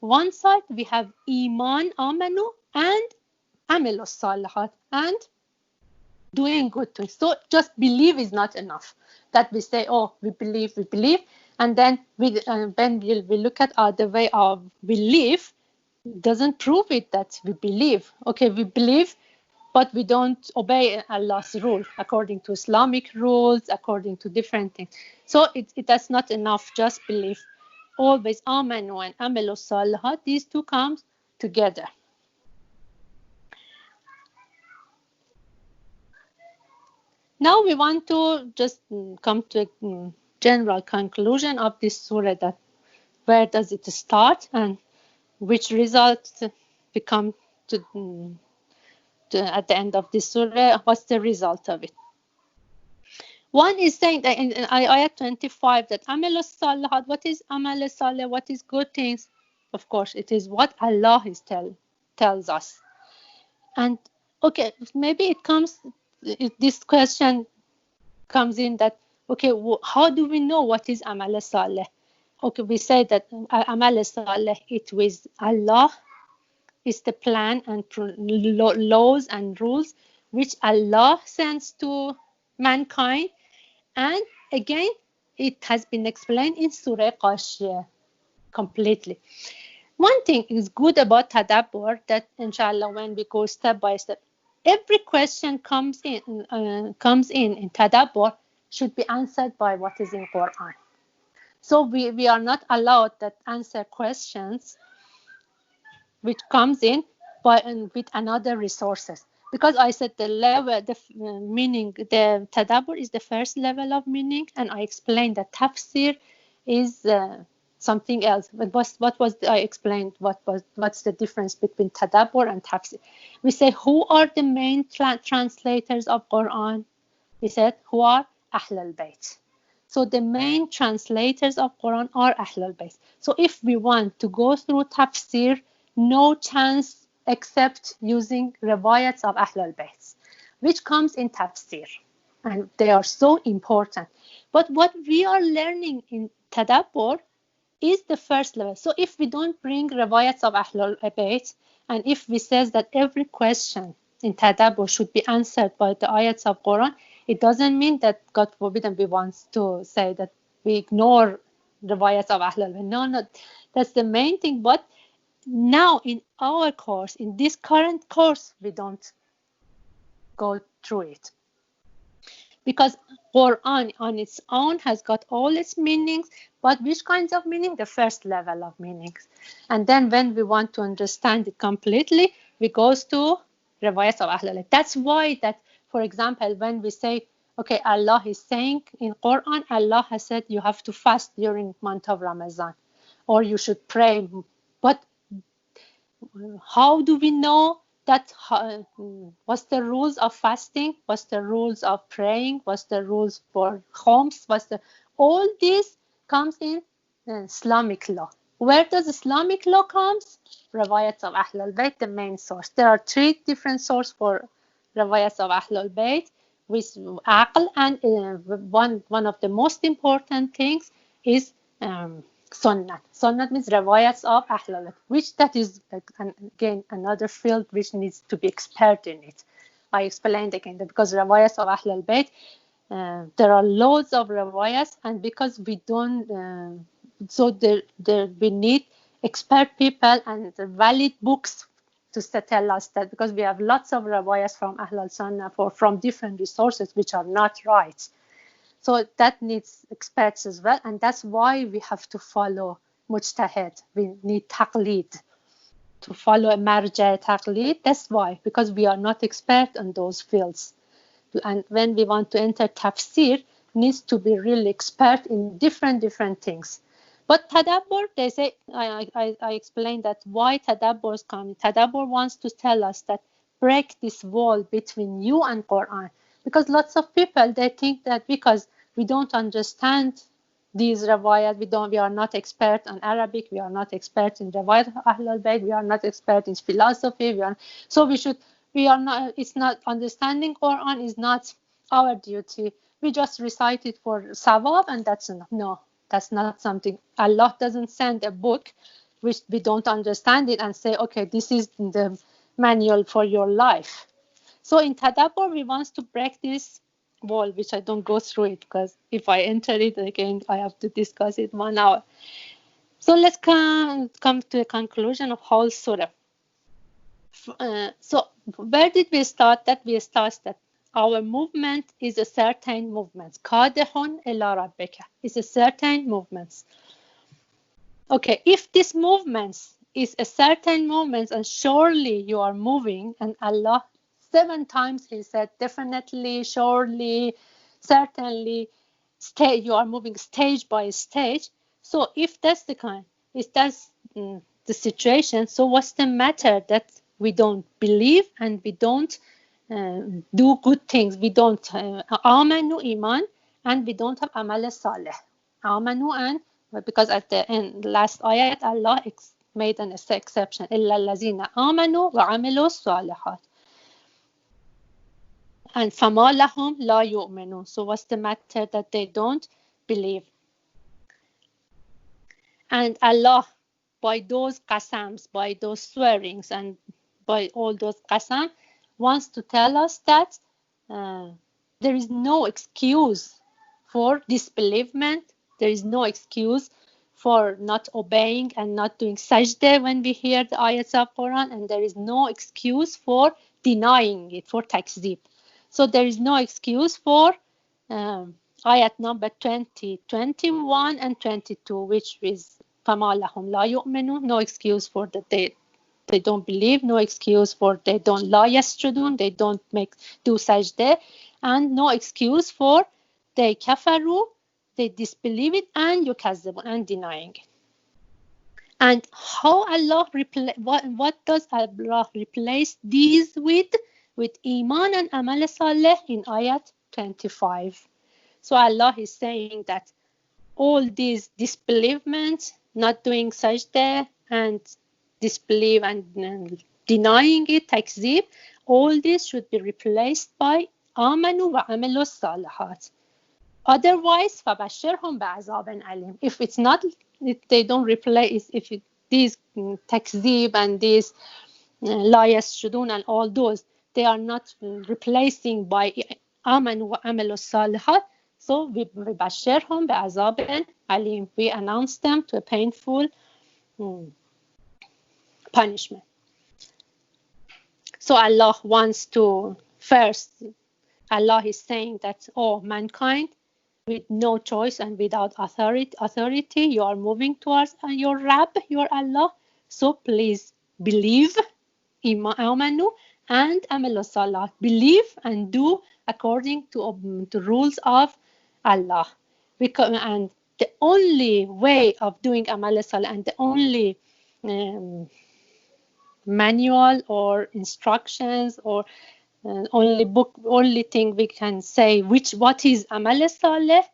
one side we have iman, amanu, and عملوا الصالحات, and doing good things. So just believe is not enough. That we say, we believe, and then when we look at the way we live, doesn't prove it that we believe. Okay, we believe, but we don't obey Allah's rule according to Islamic rules, according to different things. So that's not enough, just belief. always amanu and amalu salihat, these two comes together. Now we want to just come to a general conclusion of this surah, that where does it start and which results we come to at the end of this surah, what's the result of it. One is saying that in ayat 25 that amal salihat, what is amal salih, what is good things? Of course, it is what Allah is tells us. And okay, maybe this question comes in that, okay, how do we know what is amal salih? Okay, we say that amal salih, it was Allah, is the plan and laws and rules which Allah sends to mankind. And again, it has been explained in Surah Qashiyah completely. One thing is good about Tadabbur, that inshallah when we go step by step, every question comes in Tadabbur should be answered by what is in Quran. So we are not allowed that answer questions which comes in with another resources. Because I said the level, the meaning, the Tadabbur is the first level of meaning, and I explained that tafsir is something else. But I explained what's the difference between Tadabbur and tafsir. We say, who are the main translators of Quran? We said, who are Ahlul Bayt. So the main translators of Quran are Ahlul Bayt. So if we want to go through tafsir, no chance except using riwayats of Ahlul Bayt, which comes in tafsir, and they are so important. But what we are learning in Tadabbur is the first level. So if we don't bring riwayats of Ahlul Bayt, and if we says that every question in Tadabbur should be answered by the ayats of Quran, it doesn't mean that, God forbid, and we want to say that we ignore riwayats of Ahlul Bayt. No, that's the main thing. But now in our course, in this current course, we don't go through it, because Quran on its own has got all its meanings. But which kinds of meaning? The first level of meanings. And then when we want to understand it completely, we go to riwayat of Ahlul Bayt. That's why that, for example, when we say, okay, Allah is saying in Quran, Allah has said you have to fast during month of Ramadan, or you should pray. But how do we know that? What's the rules of fasting? What's the rules of praying? What's the rules for khums? All this comes in Islamic law. Where does Islamic law comes? Riwayats of Ahlul Bayt, the main source. There are 3 different sources for riwayats of Ahlul Bayt with aql, and one of the most important things is Sunnah. Sunnah means riwayats of Ahlul Bayt, which that is again another field which needs to be expert in it. I explained again that because riwayats of Ahlul Bayt, there are loads of riwayats, and because we don't, so we need expert people and valid books to tell us that, because we have lots of riwayats from Ahlul Sunnah from different resources which are not right. So that needs experts as well, and that's why we have to follow mujtahid. We need taqlid, to follow a marja taqlid. That's why, because we are not expert in those fields. And when we want to enter tafsir, needs to be really expert in different things. But Tadabbur, they say, I explained that why Tadabbur is coming. Tadabbur wants to tell us that break this wall between you and Quran. Because lots of people, they think that because we don't understand these riwayat, we are not expert on Arabic, we are not expert in riwayat Ahlul Bayt, we are not expert in philosophy, it's not understanding Quran is not our duty. We just recite it for sawab, and that's enough. No, that's not something. Allah doesn't send a book which we don't understand it and say, okay, this is the manual for your life. So in Tadabbur, we want to break this wall, which I don't go through it, because if I enter it again, I have to discuss it 1 hour. So let's come to a conclusion of whole surah. So where did we start? That we start that our movement is a certain movement. Kadehun ila rabbika is a certain movement. Okay, if this movement is a certain movement and surely you are moving, and Allah 7 times he said definitely, surely, certainly, you are moving stage by stage. So if that's the kind, if that's the situation, so what's the matter that we don't believe and we don't do good things? We don't amanu iman, and we don't have amal salih. Amanu, and because at the end, last ayat, Allah made an exception. إِلَّا الَّذِينَ آمَنُوا وَعَمِلُوا الصَّالِحَاتِ. And فَمَا لَهُمْ لَا يُؤْمِنُونَ. So what's the matter that they don't believe? And Allah, by those qasams, by those swearings, and by all those qasam, wants to tell us that there is no excuse for disbelievement. There is no excuse for not obeying and not doing sajda when we hear the ayats of Quran, and there is no excuse for denying it, for takzib. So there is no excuse for ayat number 20, 21, and 22, which is فَمَا لَهُمْ لَا يُؤْمِنُونَ. No excuse for that they don't believe, no excuse for they don't la yasjudun, they don't do sajda, and no excuse for they kafaru, they disbelieve it, and yukazzibun, and denying it. And how Allah what does Allah replace these with iman and amal saleh in ayat 25. So Allah is saying that all these disbelievements, not doing sajda, and disbelief and denying it, takzib, all this should be replaced by amanu wa amilu salihat. Otherwise, فَبَشِّرْهُمْ بِعَذَابٍ أَلِيمٍ. If it's not, if they don't replace, these takzib and these la yasjudun and all those, they are not replacing by amanu wa amilu salihat, so we بَشِّرْهُمْ بِعَذَابٍ أَلِيمٍ. We announce them to a painful punishment. So Allah wants to first, Allah is saying that, oh, mankind, with no choice and without authority, you are moving towards your Rabb, your Allah. So please believe, amanu, and amalu salat. Believe and do according to rules of Allah. And the only way of doing amalu salat, and the only manual or instructions or only thing we can say what is amal saleh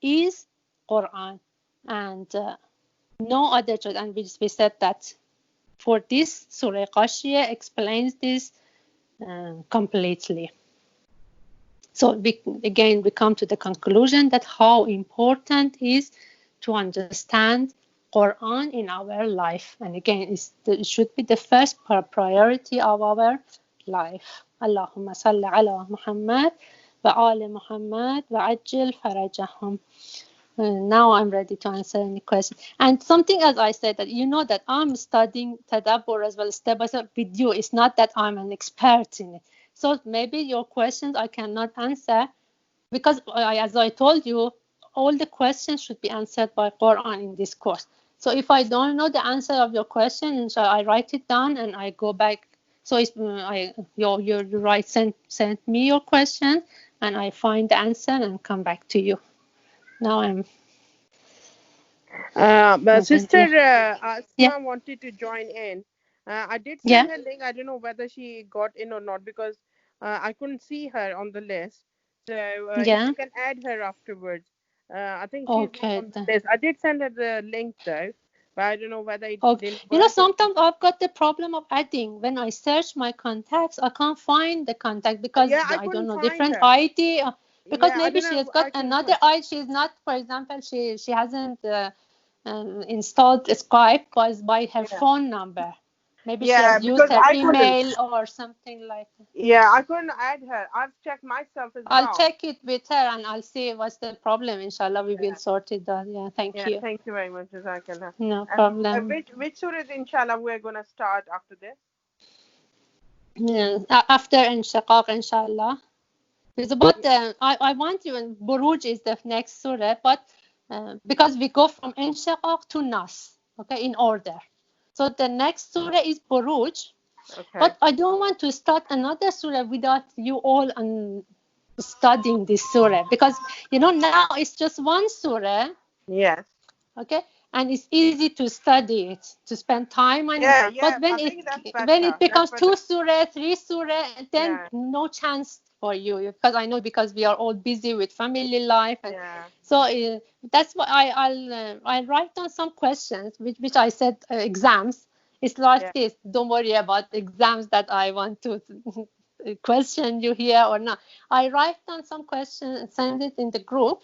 is Quran, and no other choice. And we said that for this Surah Ghashiyah explains this completely. So we come to the conclusion that how important is to understand Quran in our life, and again it should be the first priority of our life. Allahumma salli ala Muhammad wa ali Muhammad wa ajil farajahum. Now I'm ready to answer any question. And something, as I said, that you know that I'm studying Tadabbur as well, step by step with you. It's not that I'm an expert in it. So maybe your questions I cannot answer because, as I told you, all the questions should be answered by Quran in this course. So if I don't know the answer of your question, I write it down and I go back. So you write, send me your question, and I find the answer and come back to you. Now I'm. Sister Asma wanted to join in. I did send her link. I don't know whether she got in or not because I couldn't see her on the list. So if you can add her afterwards. I think she's not on the list. I did send her the link though, but I don't know whether it didn't work. You know, sometimes I've got the problem of adding. When I search my contacts, I can't find the contact because I don't know, different ID. Because maybe she has got another ID. She's not, for example, she hasn't installed Skype by her phone number. Maybe she has used her email or something like that. Yeah, I couldn't add her. I've checked myself as well. I'll check it with her and I'll see what's the problem. Inshallah, we will sort it out. Yeah, thank you. Thank you very much, Jazakallah. No problem. Which surah, inshallah, we're going to start after this? Yeah, after Inshiqaq, inshallah. It's about I want you, and Buruj is the next surah, but because we go from Inshiqaq to Nas. okay, in order. So the next surah is Buruj. Okay. But I don't want to start another surah without you all studying this surah, because now it's just one surah. Yes. Okay, and it's easy to study it, to spend time on it. But when it becomes 2 surah, 3 surah, then no chance for you, because we are all busy with family life, and so that's why I'll write down some questions which I said exams. It's like this. Don't worry about exams that I want to question you here or not. I write down some questions and send it in the group.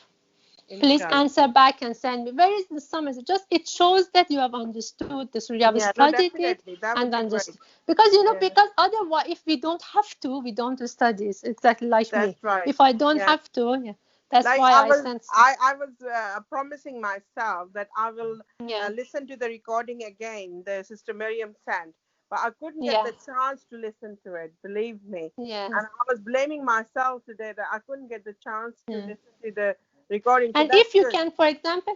Please answer back and send me. Where is the summary? It shows that you have understood this. You have studied it and understood. Because because otherwise, if we don't have to, we don't study. It's exactly like me. Right. If I don't have to, that's why I sent. I was promising myself that I will listen to the recording again. The Sister Miriam sent. But I couldn't get the chance to listen to it, believe me. Yes. And I was blaming myself today that I couldn't get the chance to listen to the recording. And if you can, for example,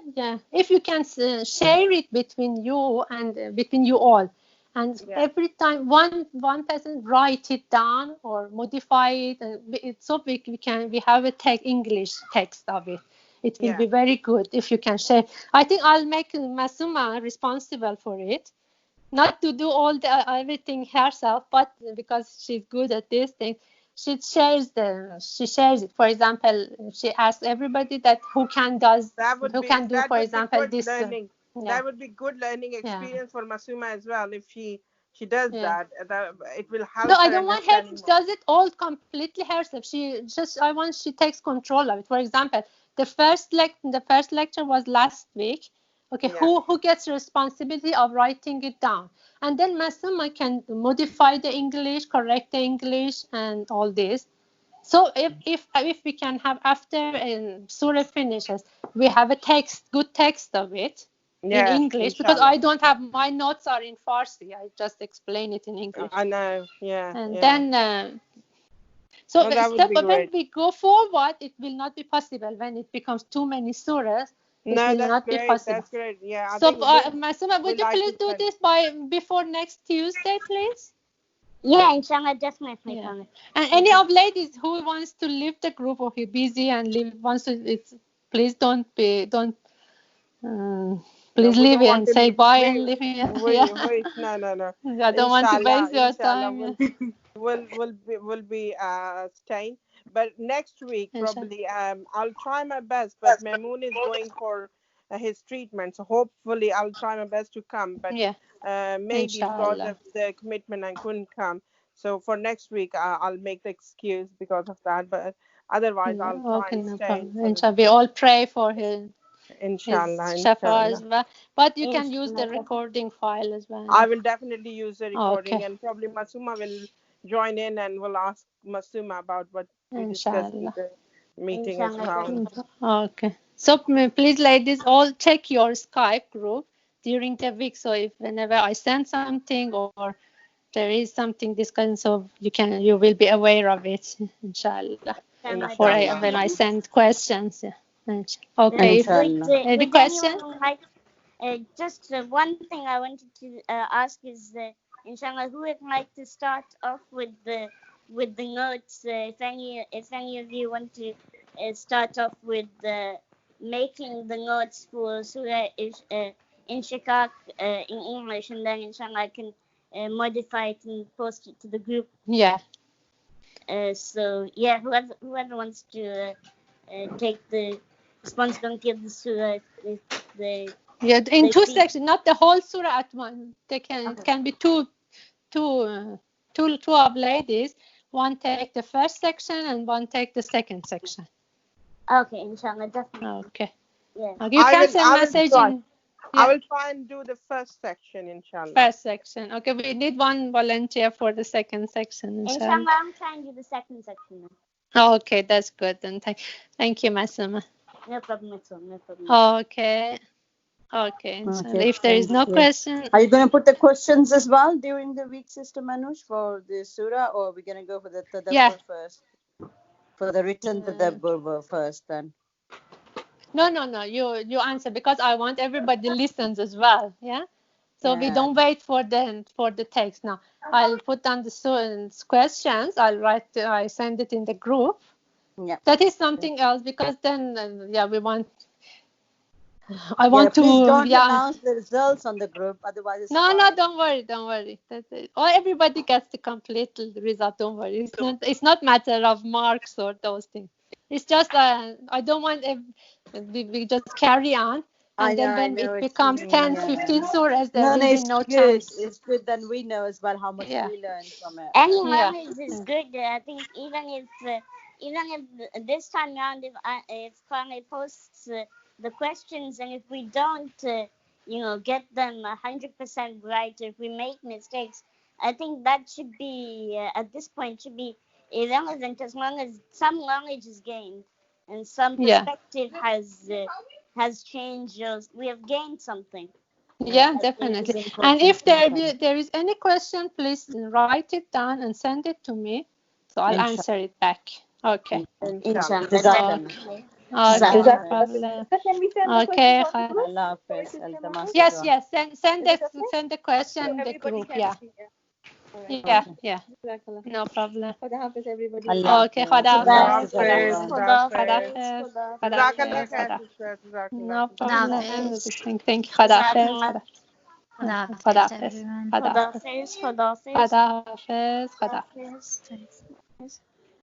if you can share it between you and between you all, and every time one person write it down or modify it, and so we have a English text of it. It will be very good if you can share. I think I'll make Masuma responsible for it. Not to do all everything herself, but because she's good at this thing, she shares it. For example, she asks everybody that who can do, for example, this. That would be good learning experience for Masuma as well. If she does that, it will help. No, I don't want her to does it all completely herself. I want she takes control of it. For example, the first lecture was last week. Okay, who gets responsibility of writing it down? And then Masuma can modify the English, correct the English, and all this. So if we can have, after Surah finishes, we have a good text of it in English, because I don't have, my notes are in Farsi. I just explain it in English. I know, And then but when we go forward, it will not be possible. When it becomes too many surahs, it will not be possible. That's great. Yeah. So, Masuma, would you please do this before next Tuesday, please? Yeah, inshallah, definitely. And any of ladies who wants to leave the group, or who busy and wants to, please please leave it and say bye and leave it. Wait, no. I don't want to waste your time. We'll be staying, but next week probably I'll try my best. But Mamoon is going for his treatment, so hopefully I'll try my best to come. But maybe because of the commitment I couldn't come. So for next week I'll make the excuse because of that. But otherwise I'll try and stay. Inshallah, we all pray for him. Inshallah. As well. But you can use the recording file as well. I will definitely use the recording, and probably Masuma will join in and will ask Masuma about what we discussed in the meeting as well. Okay. So please, ladies, all check your Skype group during the week. So if whenever I send something or there is something discussed, so you will be aware of it, inshallah. When I send questions. Okay. Any questions? Just one thing I wanted to ask is, inshallah, who would like to start off with the notes? If any of you want to start off with making the notes for Surah Inshiqaq in English, and then inshallah I can modify it and post it to the group. Yeah. So yeah, whoever wants to take the responsibility of the surah, in 2 sections, not the whole surah at once. They can be two of ladies. One take the first section and one take the second section. Okay, inshallah, definitely. Okay. Yeah. You can send message in. I will try and do the first section, inshallah. First section. Okay, we need one volunteer for the second section, inshallah. I'm trying to do the second section now. Oh, okay, that's good. Then thank you, Masuma. No problem at all. No problem. Okay. If there is no question, are you going to put the questions as well during the week, Sister Manush, for the surah, or are we going to go for the tadabbur first? For the written tadabbur first, then. No. You answer, because I want everybody listens as well. Yeah. So we don't wait for the text now. I'll put down the questions. I send it in the group. Yeah. That is something else, because then we want. I want to. Please don't announce the results on the group, otherwise it's No, don't worry. Or everybody gets the complete result. Don't worry. It's not matter of marks or those things. It's just I don't want we just carry on, and then when it becomes 10, 15 surahs, there will be no chance. It's good. Then we know as well how much we learn from it. Any language is good. I think even if this time around, if Kwame posts the questions, and if we don't get them 100% right, if we make mistakes, I think that should be at this point should be irrelevant, as long as some knowledge is gained and some perspective has changed. We have gained something. Yeah, definitely. And if there is any question, please write it down and send it to me, so I'll answer it back. Okay. Inshallah. Okay, no problem. Okay. Yes. Send the question in the group. Yeah. No problem. Okay. No problem. Thank you. Khadafez.